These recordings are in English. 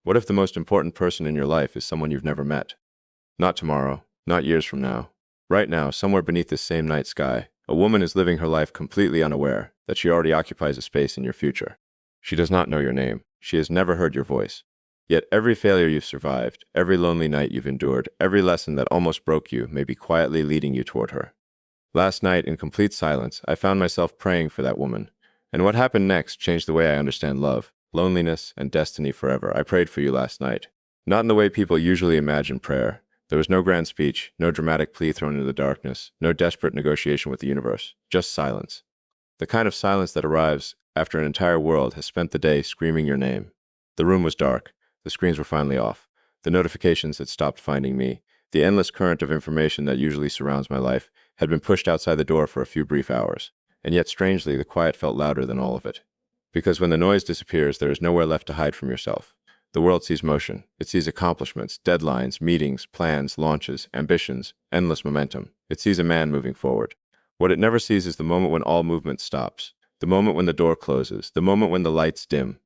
What if the most important person in your life is someone you've never met? Not tomorrow, not years from now. Right now, somewhere beneath this same night sky, a woman is living her life completely unaware that she already occupies a space in your future. She does not know your name. She has never heard your voice. Yet every failure you've survived, every lonely night you've endured, every lesson that almost broke you may be quietly leading you toward her. Last night, in complete silence, I found myself praying for that woman. And what happened next changed the way I understand love, loneliness, and destiny forever. I prayed for you last night. Not in the way people usually imagine prayer. There was no grand speech, no dramatic plea thrown into the darkness, no desperate negotiation with the universe, just silence. The kind of silence that arrives after an entire world has spent the day screaming your name. The room was dark. The screens were finally off. The notifications had stopped finding me. The endless current of information that usually surrounds my life had been pushed outside the door for a few brief hours. And yet, strangely, the quiet felt louder than all of it. Because when the noise disappears, there is nowhere left to hide from yourself. The world sees motion. It sees accomplishments, deadlines, meetings, plans, launches, ambitions, endless momentum. It sees a man moving forward. What it never sees is the moment when all movement stops. The moment when the door closes. The moment when the lights dim.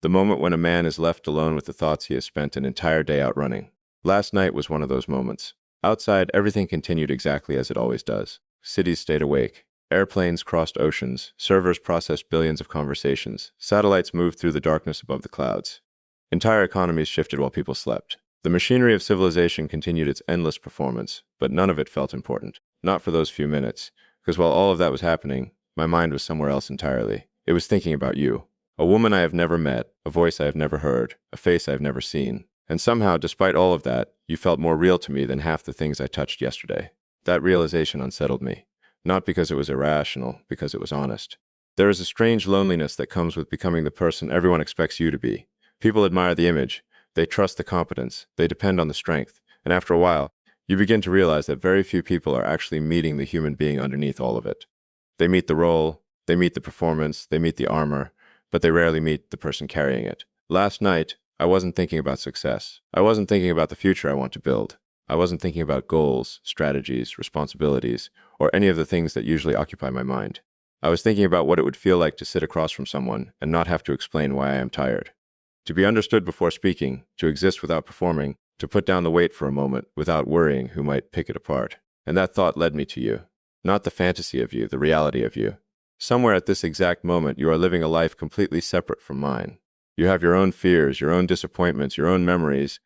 The moment when a man is left alone with the thoughts he has spent an entire day outrunning. Last night was one of those moments. Outside, everything continued exactly as it always does. Cities stayed awake. Airplanes crossed oceans. Servers processed billions of conversations. Satellites moved through the darkness above the clouds. Entire economies shifted while people slept. The machinery of civilization continued its endless performance, but none of it felt important. Not for those few minutes, because while all of that was happening, my mind was somewhere else entirely. It was thinking about you. A woman I have never met, a voice I have never heard, a face I have never seen. And somehow, despite all of that, you felt more real to me than half the things I touched yesterday. That realization unsettled me. Not because it was irrational, because it was honest. There is a strange loneliness that comes with becoming the person everyone expects you to be. People admire the image, they trust the competence, they depend on the strength, and after a while, you begin to realize that very few people are actually meeting the human being underneath all of it. They meet the role, they meet the performance, they meet the armor, but they rarely meet the person carrying it. Last night, I wasn't thinking about success. I wasn't thinking about the future I want to build. I wasn't thinking about goals, strategies, responsibilities, or any of the things that usually occupy my mind. I was thinking about what it would feel like to sit across from someone and not have to explain why I am tired. To be understood before speaking, to exist without performing, to put down the weight for a moment without worrying who might pick it apart. And that thought led me to you. Not the fantasy of you, the reality of you. Somewhere at this exact moment, you are living a life completely separate from mine. You have your own fears, your own disappointments, your own memories,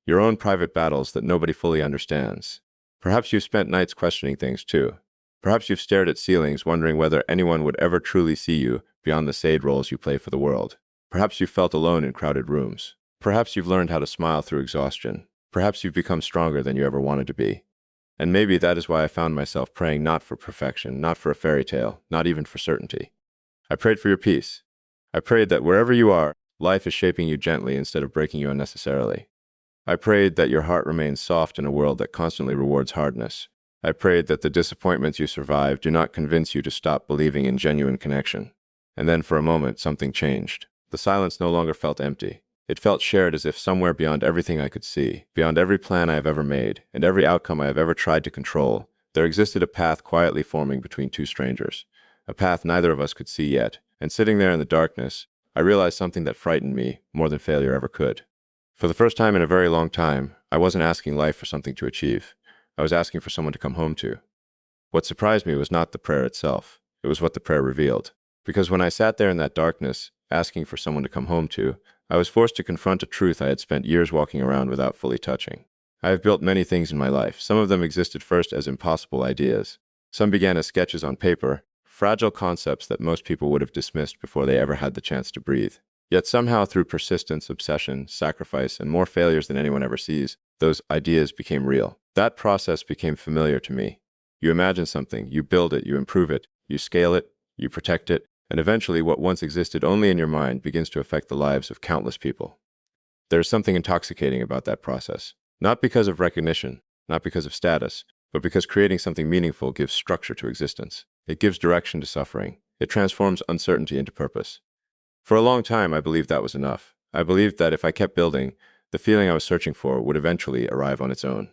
your own private battles that nobody fully understands. Perhaps you've spent nights questioning things too. Perhaps you've stared at ceilings wondering whether anyone would ever truly see you beyond the side roles you play for the world. Perhaps you've felt alone in crowded rooms. Perhaps you've learned how to smile through exhaustion. Perhaps you've become stronger than you ever wanted to be. And maybe that is why I found myself praying not for perfection, not for a fairy tale, not even for certainty. I prayed for your peace. I prayed that wherever you are, life is shaping you gently instead of breaking you unnecessarily. I prayed that your heart remains soft in a world that constantly rewards hardness. I prayed that the disappointments you survive do not convince you to stop believing in genuine connection. And then for a moment, something changed. The silence no longer felt empty. It felt shared as if somewhere beyond everything I could see, beyond every plan I have ever made, and every outcome I have ever tried to control, there existed a path quietly forming between two strangers. A path neither of us could see yet, and sitting there in the darkness, I realized something that frightened me more than failure ever could. For the first time in a very long time, I wasn't asking life for something to achieve. I was asking for someone to come home to. What surprised me was not the prayer itself. It was what the prayer revealed. Because when I sat there in that darkness, asking for someone to come home to, I was forced to confront a truth I had spent years walking around without fully touching. I have built many things in my life. Some of them existed first as impossible ideas. Some began as sketches on paper, fragile concepts that most people would have dismissed before they ever had the chance to breathe. Yet somehow through persistence, obsession, sacrifice, and more failures than anyone ever sees, those ideas became real. That process became familiar to me. You imagine something, you build it, you improve it, you scale it, you protect it, and eventually what once existed only in your mind begins to affect the lives of countless people. There is something intoxicating about that process. Not because of recognition, not because of status, but because creating something meaningful gives structure to existence. It gives direction to suffering. It transforms uncertainty into purpose. For a long time, I believed that was enough. I believed that if I kept building, the feeling I was searching for would eventually arrive on its own.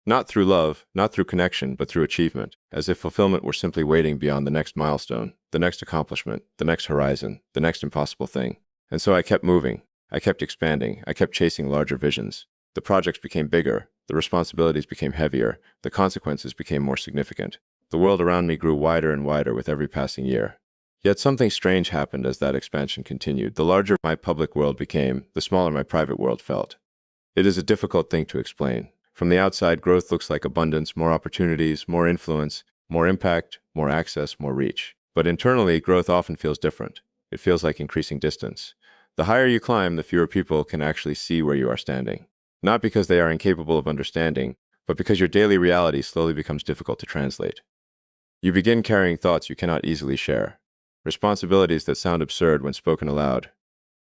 Not through love, not through connection, but through achievement, as if fulfillment were simply waiting beyond the next milestone, the next accomplishment, the next horizon, the next impossible thing. And so I kept moving. I kept expanding. I kept chasing larger visions. The projects became bigger. The responsibilities became heavier. The consequences became more significant. The world around me grew wider and wider with every passing year. Yet something strange happened as that expansion continued. The larger my public world became, the smaller my private world felt. It is a difficult thing to explain. From the outside, growth looks like abundance, more opportunities, more influence, more impact, more access, more reach. But internally, growth often feels different. It feels like increasing distance. The higher you climb, the fewer people can actually see where you are standing. Not because they are incapable of understanding, but because your daily reality slowly becomes difficult to translate. You begin carrying thoughts you cannot easily share. Responsibilities that sound absurd when spoken aloud.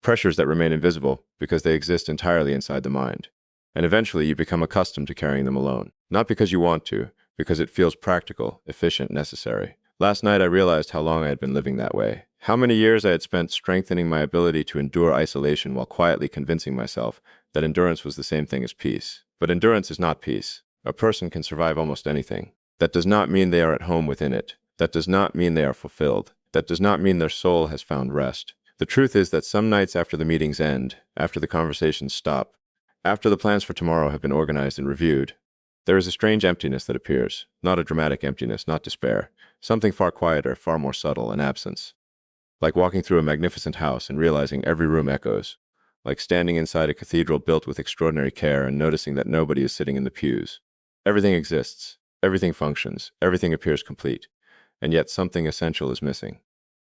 Pressures that remain invisible because they exist entirely inside the mind. And eventually you become accustomed to carrying them alone. Not because you want to, because it feels practical, efficient, necessary. Last night I realized how long I had been living that way. How many years I had spent strengthening my ability to endure isolation while quietly convincing myself that endurance was the same thing as peace. But endurance is not peace. A person can survive almost anything. That does not mean they are at home within it. That does not mean they are fulfilled. That does not mean their soul has found rest. The truth is that some nights after the meetings end, after the conversations stop, after the plans for tomorrow have been organized and reviewed, there is a strange emptiness that appears. Not a dramatic emptiness, not despair. Something far quieter, far more subtle, an absence. Like walking through a magnificent house and realizing every room echoes. Like standing inside a cathedral built with extraordinary care and noticing that nobody is sitting in the pews. Everything exists. Everything functions. Everything appears complete. And yet something essential is missing.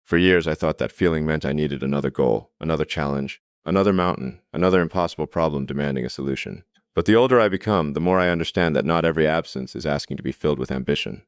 For years, I thought that feeling meant I needed another goal, another challenge, another mountain, another impossible problem demanding a solution. But the older I become, the more I understand that not every absence is asking to be filled with ambition.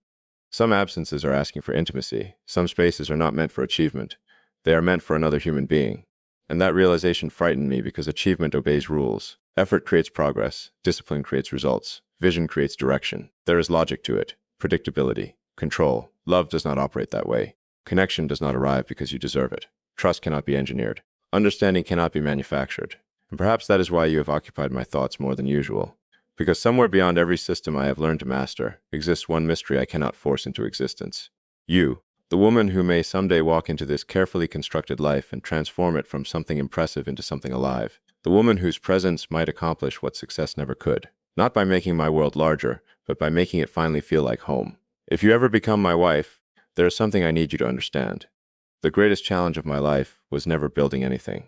Some absences are asking for intimacy. Some spaces are not meant for achievement. They are meant for another human being. And that realization frightened me because achievement obeys rules. Effort creates progress. Discipline creates results. Vision creates direction. There is logic to it. Predictability. Control. Love does not operate that way. Connection does not arrive because you deserve it. Trust cannot be engineered. Understanding cannot be manufactured. And perhaps that is why you have occupied my thoughts more than usual. Because somewhere beyond every system I have learned to master, exists one mystery I cannot force into existence. You, the woman who may someday walk into this carefully constructed life and transform it from something impressive into something alive. The woman whose presence might accomplish what success never could. Not by making my world larger, but by making it finally feel like home. If you ever become my wife, there is something I need you to understand. The greatest challenge of my life was never building anything.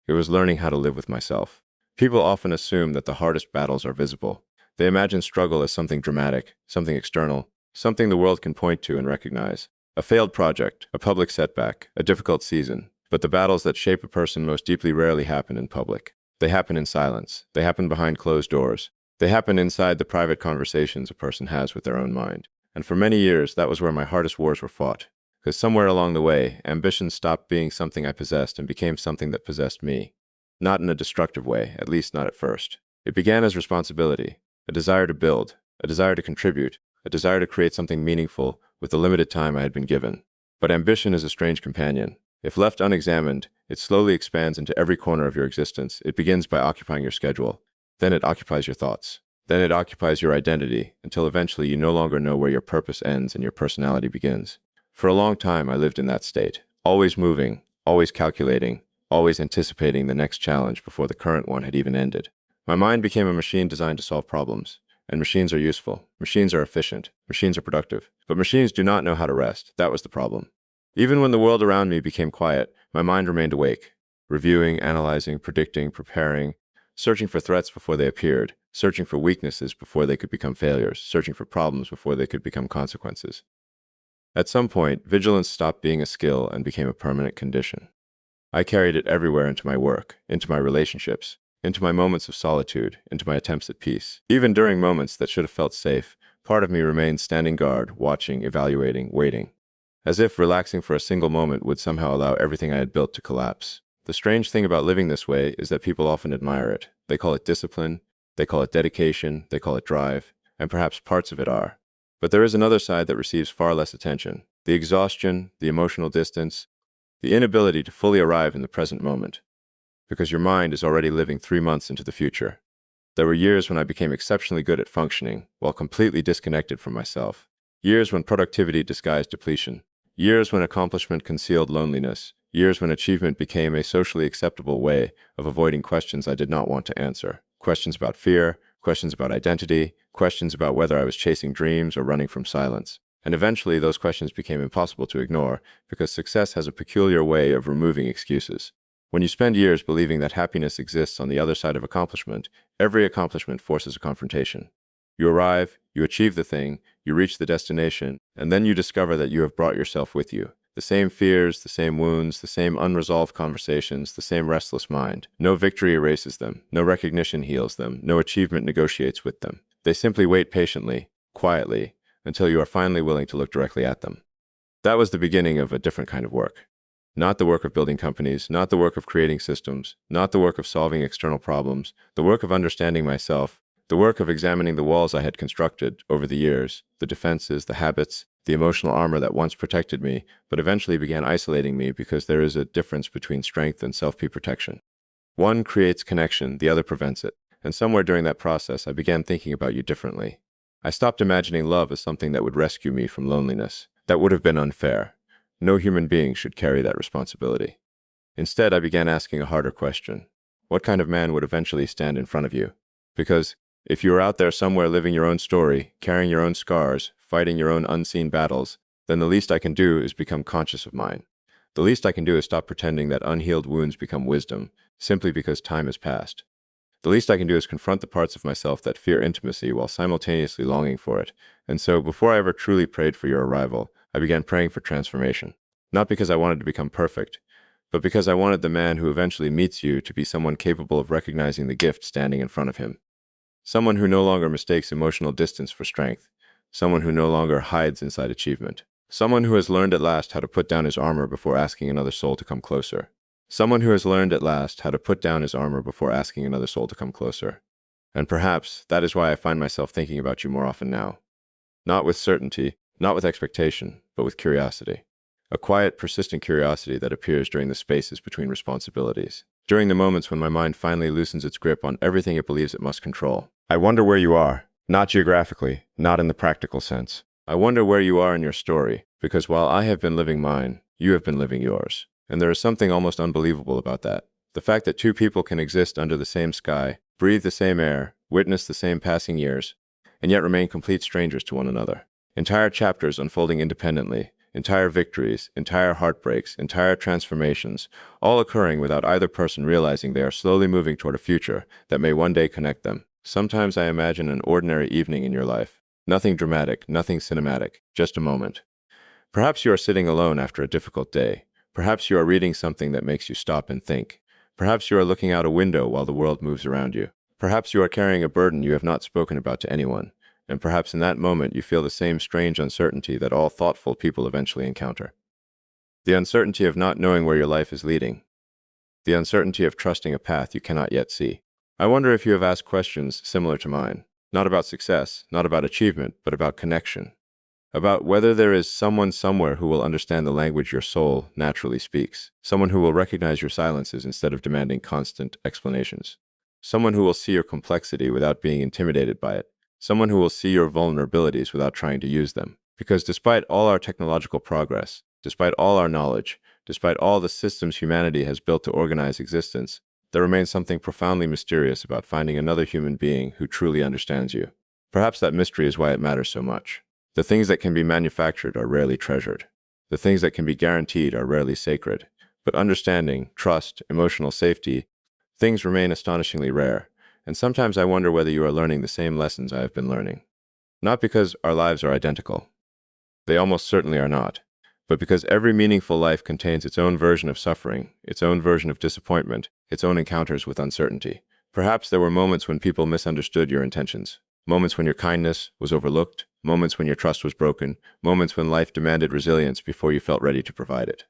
It was learning how to live with myself. People often assume that the hardest battles are visible. They imagine struggle as something dramatic, something external, something the world can point to and recognize. A failed project, a public setback, a difficult season. But the battles that shape a person most deeply rarely happen in public. They happen in silence. They happen behind closed doors. They happen inside the private conversations a person has with their own mind. And for many years, that was where my hardest wars were fought. Because somewhere along the way, ambition stopped being something I possessed and became something that possessed me. Not in a destructive way, at least not at first. It began as responsibility, a desire to build, a desire to contribute, a desire to create something meaningful with the limited time I had been given. But ambition is a strange companion. If left unexamined, it slowly expands into every corner of your existence. It begins by occupying your schedule. Then it occupies your thoughts. Then it occupies your identity, until eventually you no longer know where your purpose ends and your personality begins. For a long time, I lived in that state, always moving, always calculating, always anticipating the next challenge before the current one had even ended. My mind became a machine designed to solve problems. And machines are useful. Machines are efficient. Machines are productive. But machines do not know how to rest. That was the problem. Even when the world around me became quiet, my mind remained awake, reviewing, analyzing, predicting, preparing, searching for threats before they appeared, searching for weaknesses before they could become failures, searching for problems before they could become consequences. At some point, vigilance stopped being a skill and became a permanent condition. I carried it everywhere into my work, into my relationships, into my moments of solitude, into my attempts at peace. Even during moments that should have felt safe, part of me remained standing guard, watching, evaluating, waiting. As if relaxing for a single moment would somehow allow everything I had built to collapse. The strange thing about living this way is that people often admire it. They call it discipline, they call it dedication, they call it drive, and perhaps parts of it are. But there is another side that receives far less attention. The exhaustion, the emotional distance, the inability to fully arrive in the present moment. Because your mind is already living 3 months into the future. There were years when I became exceptionally good at functioning, while completely disconnected from myself. Years when productivity disguised depletion. Years when accomplishment concealed loneliness. Years when achievement became a socially acceptable way of avoiding questions I did not want to answer. Questions about fear, questions about identity, questions about whether I was chasing dreams or running from silence. And eventually, those questions became impossible to ignore because success has a peculiar way of removing excuses. When you spend years believing that happiness exists on the other side of accomplishment, every accomplishment forces a confrontation. You arrive, you achieve the thing, you reach the destination, and then you discover that you have brought yourself with you. The same fears, the same wounds, the same unresolved conversations, the same restless mind. No victory erases them, no recognition heals them, no achievement negotiates with them. They simply wait patiently, quietly, until you are finally willing to look directly at them. That was the beginning of a different kind of work. Not the work of building companies, not the work of creating systems, not the work of solving external problems, the work of understanding myself, the work of examining the walls I had constructed over the years, the defenses, the habits, the emotional armor that once protected me, but eventually began isolating me because there is a difference between strength and self-protection. One creates connection, the other prevents it. And somewhere during that process, I began thinking about you differently. I stopped imagining love as something that would rescue me from loneliness. That would have been unfair. No human being should carry that responsibility. Instead, I began asking a harder question. What kind of man would eventually stand in front of you? Because if you are out there somewhere living your own story, carrying your own scars, fighting your own unseen battles, then the least I can do is become conscious of mine. The least I can do is stop pretending that unhealed wounds become wisdom, simply because time has passed. The least I can do is confront the parts of myself that fear intimacy while simultaneously longing for it. And so, before I ever truly prayed for your arrival, I began praying for transformation. Not because I wanted to become perfect, but because I wanted the man who eventually meets you to be someone capable of recognizing the gift standing in front of him. Someone who no longer mistakes emotional distance for strength. Someone who no longer hides inside achievement. Someone who has learned at last how to put down his armor before asking another soul to come closer. Someone who has learned at last how to put down his armor before asking another soul to come closer. And perhaps that is why I find myself thinking about you more often now. Not with certainty, not with expectation, but with curiosity. A quiet, persistent curiosity that appears during the spaces between responsibilities. During the moments when my mind finally loosens its grip on everything it believes it must control. I wonder where you are, not geographically, not in the practical sense. I wonder where you are in your story, because while I have been living mine, you have been living yours. And there is something almost unbelievable about that. The fact that two people can exist under the same sky, breathe the same air, witness the same passing years, and yet remain complete strangers to one another. Entire chapters unfolding independently, entire victories, entire heartbreaks, entire transformations, all occurring without either person realizing they are slowly moving toward a future that may one day connect them. Sometimes I imagine an ordinary evening in your life. Nothing dramatic, nothing cinematic, just a moment. Perhaps you are sitting alone after a difficult day. Perhaps you are reading something that makes you stop and think. Perhaps you are looking out a window while the world moves around you. Perhaps you are carrying a burden you have not spoken about to anyone. And perhaps in that moment you feel the same strange uncertainty that all thoughtful people eventually encounter. The uncertainty of not knowing where your life is leading. The uncertainty of trusting a path you cannot yet see. I wonder if you have asked questions similar to mine. Not about success, not about achievement, but about connection. About whether there is someone somewhere who will understand the language your soul naturally speaks. Someone who will recognize your silences instead of demanding constant explanations. Someone who will see your complexity without being intimidated by it. Someone who will see your vulnerabilities without trying to use them. Because despite all our technological progress, despite all our knowledge, despite all the systems humanity has built to organize existence, there remains something profoundly mysterious about finding another human being who truly understands you. Perhaps that mystery is why it matters so much. The things that can be manufactured are rarely treasured. The things that can be guaranteed are rarely sacred. But understanding, trust, emotional safety, things remain astonishingly rare. And sometimes I wonder whether you are learning the same lessons I have been learning. Not because our lives are identical. They almost certainly are not. But because every meaningful life contains its own version of suffering, its own version of disappointment, its own encounters with uncertainty. Perhaps there were moments when people misunderstood your intentions. Moments when your kindness was overlooked, moments when your trust was broken, moments when life demanded resilience before you felt ready to provide it.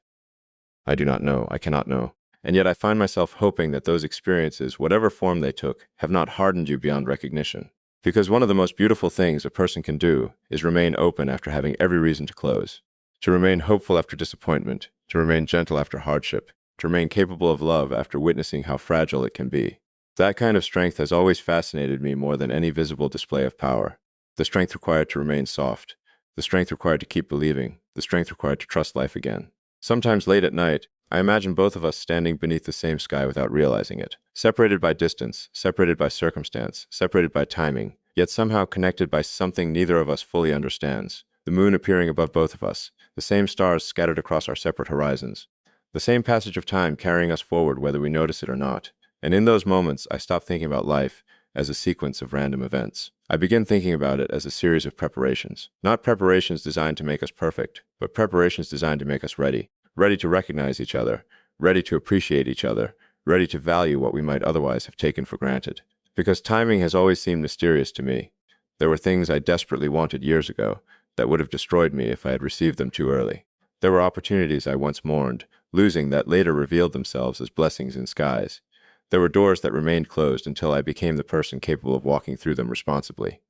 I do not know, I cannot know. And yet I find myself hoping that those experiences, whatever form they took, have not hardened you beyond recognition. Because one of the most beautiful things a person can do is remain open after having every reason to close. To remain hopeful after disappointment, to remain gentle after hardship, to remain capable of love after witnessing how fragile it can be. That kind of strength has always fascinated me more than any visible display of power. The strength required to remain soft, the strength required to keep believing, the strength required to trust life again. Sometimes late at night, I imagine both of us standing beneath the same sky without realizing it. Separated by distance, separated by circumstance, separated by timing, yet somehow connected by something neither of us fully understands. The moon appearing above both of us, the same stars scattered across our separate horizons, the same passage of time carrying us forward whether we notice it or not. And in those moments, I stop thinking about life as a sequence of random events. I begin thinking about it as a series of preparations. Not preparations designed to make us perfect, but preparations designed to make us ready. Ready to recognize each other, ready to appreciate each other, ready to value what we might otherwise have taken for granted. Because timing has always seemed mysterious to me. There were things I desperately wanted years ago that would have destroyed me if I had received them too early. There were opportunities I once mourned, losing that later revealed themselves as blessings in skies. There were doors that remained closed until I became the person capable of walking through them responsibly.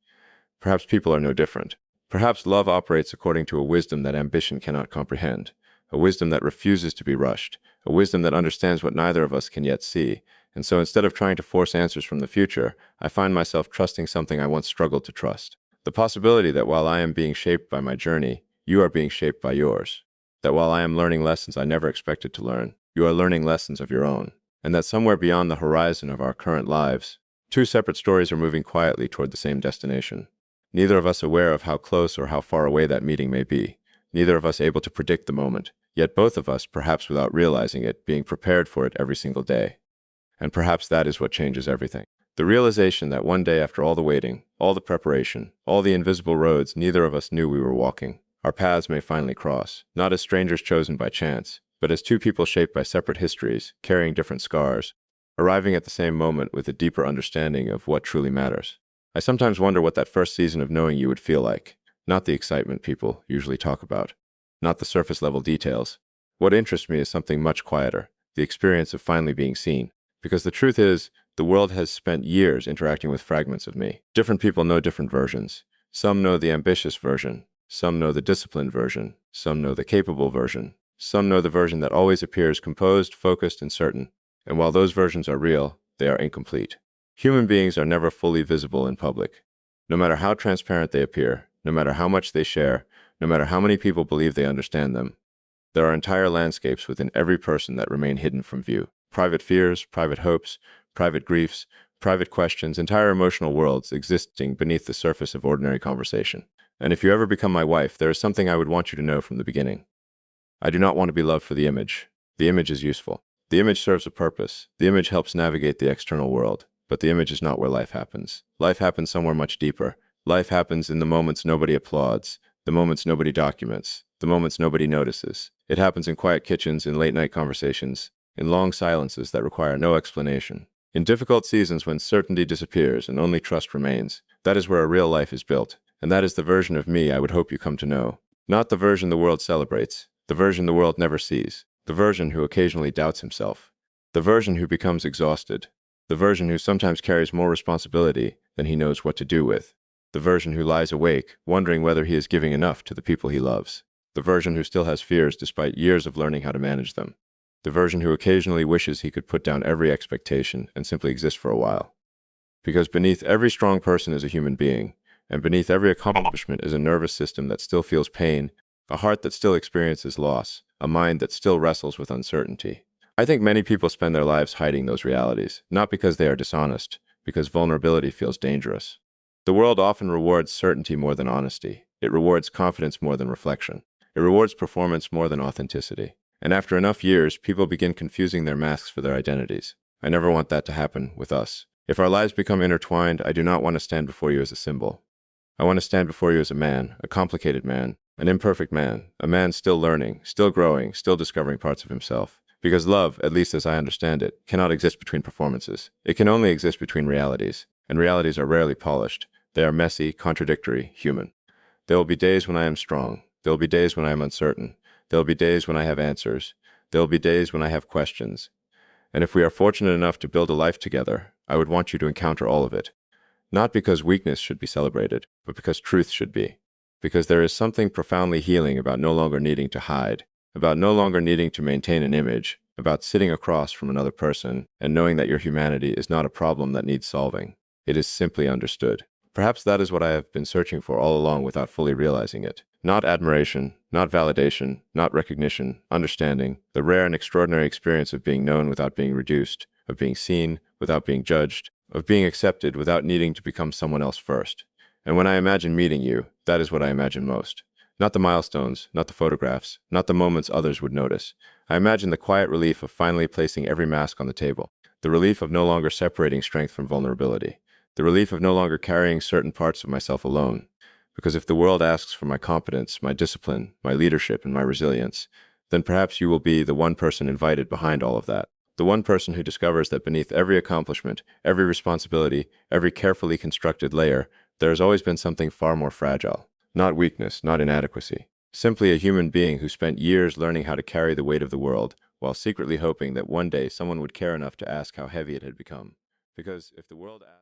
Perhaps people are no different. Perhaps love operates according to a wisdom that ambition cannot comprehend, a wisdom that refuses to be rushed, a wisdom that understands what neither of us can yet see. And so instead of trying to force answers from the future, I find myself trusting something I once struggled to trust. The possibility that while I am being shaped by my journey, you are being shaped by yours. That while I am learning lessons I never expected to learn, you are learning lessons of your own. And that somewhere beyond the horizon of our current lives, two separate stories are moving quietly toward the same destination. Neither of us aware of how close or how far away that meeting may be. Neither of us able to predict the moment, yet both of us, perhaps without realizing it, being prepared for it every single day. And perhaps that is what changes everything. The realization that one day after all the waiting, all the preparation, all the invisible roads neither of us knew we were walking, our paths may finally cross, not as strangers chosen by chance, but as two people shaped by separate histories, carrying different scars, arriving at the same moment with a deeper understanding of what truly matters. I sometimes wonder what that first season of knowing you would feel like. Not the excitement people usually talk about, not the surface-level details. What interests me is something much quieter, the experience of finally being seen. Because the truth is, the world has spent years interacting with fragments of me. Different people know different versions. Some know the ambitious version. Some know the disciplined version. Some know the capable version. Some know the version that always appears composed, focused, and certain. And while those versions are real, they are incomplete. Human beings are never fully visible in public. No matter how transparent they appear, no matter how much they share, no matter how many people believe they understand them, there are entire landscapes within every person that remain hidden from view. Private fears, private hopes, private griefs, private questions, entire emotional worlds existing beneath the surface of ordinary conversation. And if you ever become my wife, there is something I would want you to know from the beginning. I do not want to be loved for the image. The image is useful. The image serves a purpose. The image helps navigate the external world. But the image is not where life happens. Life happens somewhere much deeper. Life happens in the moments nobody applauds, the moments nobody documents, the moments nobody notices. It happens in quiet kitchens, in late-night conversations, in long silences that require no explanation. In difficult seasons when certainty disappears and only trust remains, that is where a real life is built. And that is the version of me I would hope you come to know. Not the version the world celebrates, the version the world never sees, the version who occasionally doubts himself, the version who becomes exhausted, the version who sometimes carries more responsibility than he knows what to do with, the version who lies awake, wondering whether he is giving enough to the people he loves, the version who still has fears despite years of learning how to manage them, the version who occasionally wishes he could put down every expectation and simply exist for a while. Because beneath every strong person is a human being, and beneath every accomplishment is a nervous system that still feels pain, a heart that still experiences loss, a mind that still wrestles with uncertainty. I think many people spend their lives hiding those realities, not because they are dishonest, because vulnerability feels dangerous. The world often rewards certainty more than honesty. It rewards confidence more than reflection. It rewards performance more than authenticity. And after enough years, people begin confusing their masks for their identities. I never want that to happen with us. If our lives become intertwined, I do not want to stand before you as a symbol. I want to stand before you as a man, a complicated man, an imperfect man, a man still learning, still growing, still discovering parts of himself. Because love, at least as I understand it, cannot exist between performances. It can only exist between realities, and realities are rarely polished. They are messy, contradictory, human. There will be days when I am strong. There will be days when I am uncertain. There will be days when I have answers. There will be days when I have questions. And if we are fortunate enough to build a life together, I would want you to encounter all of it. Not because weakness should be celebrated, but because truth should be. Because there is something profoundly healing about no longer needing to hide, about no longer needing to maintain an image, about sitting across from another person and knowing that your humanity is not a problem that needs solving. It is simply understood. Perhaps that is what I have been searching for all along without fully realizing it. Not admiration, not validation, not recognition, understanding, the rare and extraordinary experience of being known without being reduced, of being seen without being judged, of being accepted without needing to become someone else first. And when I imagine meeting you, that is what I imagine most. Not the milestones, not the photographs, not the moments others would notice. I imagine the quiet relief of finally placing every mask on the table, the relief of no longer separating strength from vulnerability, the relief of no longer carrying certain parts of myself alone. Because if the world asks for my competence, my discipline, my leadership, and my resilience, then perhaps you will be the one person invited behind all of that. The one person who discovers that beneath every accomplishment, every responsibility, every carefully constructed layer, there has always been something far more fragile. Not weakness, not inadequacy. Simply a human being who spent years learning how to carry the weight of the world, while secretly hoping that one day someone would care enough to ask how heavy it had become. Because if the world asks,